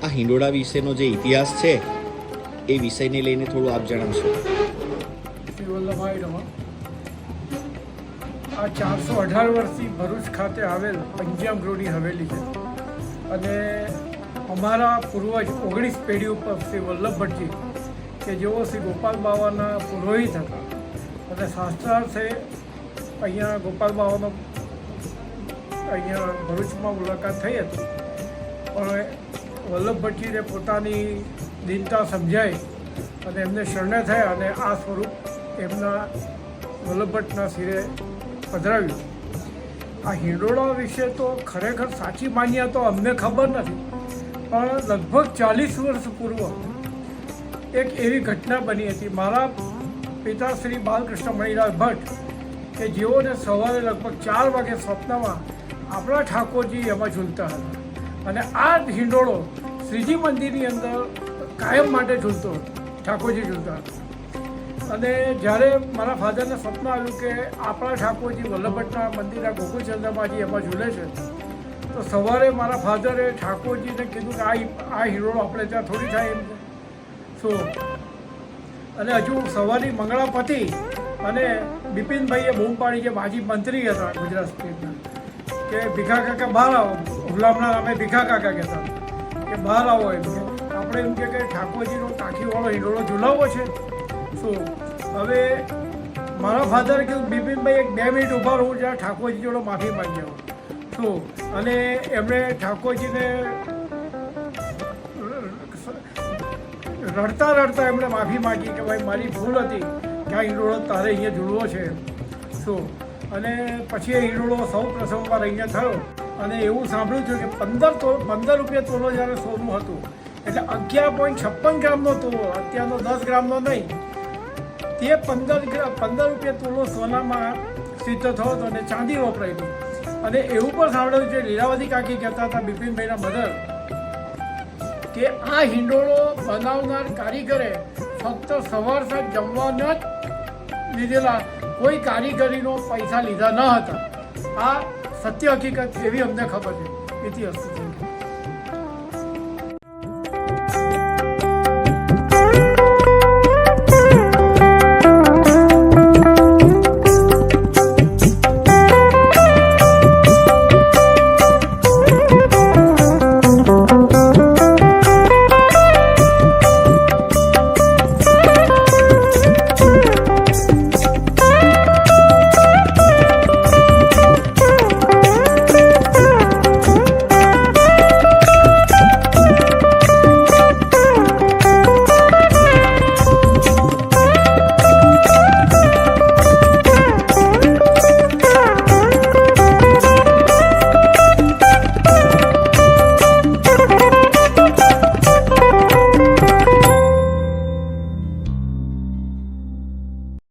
આ હિંડોળા વિશેનો જે ઇતિહાસ છે એ વિષયને લઈને થોડું આપ જણાવશો. શ્રી વલ્લભભાઈ રમણ આ 418 વર્ષથી ભરૂચ ખાતે આવેલ પંજાબ રોડની હવેલી છે અને અમારા પૂર્વજ 19 પેઢી ઉપર શ્રી વલ્લભ ભટ્ટજી કે જેઓ શ્રી ગોપાલ બાવાના પુરોહિત હતા અને શાસ્ત્રાર્થે અહીંયા ગોપાલ બાવાનો અહીંયા ભરૂચમાં મુલાકાત થઈ હતી, પણ વલ્લભ ભટ્ટજીને પોતાની દીનતા સમજાઈ અને એમને શરણે થયા અને આ સ્વરૂપ એમના વલ્લભ ભટ્ટના શિરે પધરાવ્યું. આ હિંડોળા વિશે તો ખરેખર સાચી માન્યતા તો અમને ખબર નથી, પણ લગભગ 40 વર્ષ પૂર્વ એક એવી ઘટના બની હતી. મારા પિતા શ્રી બાલકૃષ્ણ મણિલાલ ભટ્ટ કે જેઓને સવારે લગભગ 4 વાગે સ્વપ્નમાં આપણા ઠાકોરજી એમાં ઝૂલતા હતા અને આ હિંડોળો શ્રીજી મંદિરની અંદર કાયમ માટે ઝૂલતો હતો, ઠાકોરજી ઝૂલતા હતા. અને જ્યારે મારા ફાધરને સ્વપ્ન આવ્યું કે આપણા ઠાકોરજી વલ્લભ ભટ્ટના મંદિરના ગોકુળચંદ્રમાજી એમાં ઝૂલે છે, તો સવારે મારા ફાધરે ઠાકોરજીને કીધું કે આ હિંડોળો આપણે ત્યાં થોડી થાય એમ છે. શું અને હજુ સવારની મંગળા પતી અને બિપિનભાઈએ બૂમ પાડી, જે માજી મંત્રી હતા ગુજરાત સ્ટેટના, કે ભીખા કાકા બહાર આવો. ગુલામના નામે ભીખા કાકા કહેતા કે બહાર આવો એમ કે આપણે એમ કે ઠાકોરજીનો ટાંકીવાળો હિંડોળો ઝુલાવવો છે. શું હવે મારા ફાધરે કીધું બિપિનભાઈ 2 મિનિટ ઊભા રહું, જ્યાં ઠાકોરજી જોડે માફી માંગી આવો. શું અને એમણે ઠાકોરજીને રડતા રડતા એમણે માફી માંગી કે ભાઈ મારી ભૂલ હતી કે આ હિંડોળો તારે અહીંયા ઝૂલવો છે. શું અને પછી એ હિંડોળો સૌ પ્રથમવાર અહીંયા થયો અને એવું સાંભળ્યું છે કે 15 રૂપિયા તોલો જ્યારે સોનું હતું એટલે 11.56 ગ્રામનો તોલો, અત્યારનો 10 ગ્રામનો નહીં, તે 15 રૂપિયા તોલો સોનામાં સિદ્ધ થયો હતો અને ચાંદી વપરાયેલી. અને એવું પણ સાંભળ્યું છે, લીલાવતી કાકી કહેતા હતા બિપિનભાઈના મધર, કે આ હિંડોળો બનાવનાર કારીગરે ફક્ત સવાર સાંજ જમવાના જ લીધેલા, કોઈ કારીગરીનો પૈસા લીધા ન હતા. આ સત્ય હકીકત એવી અમને ખબર છે ઇતિહાસ.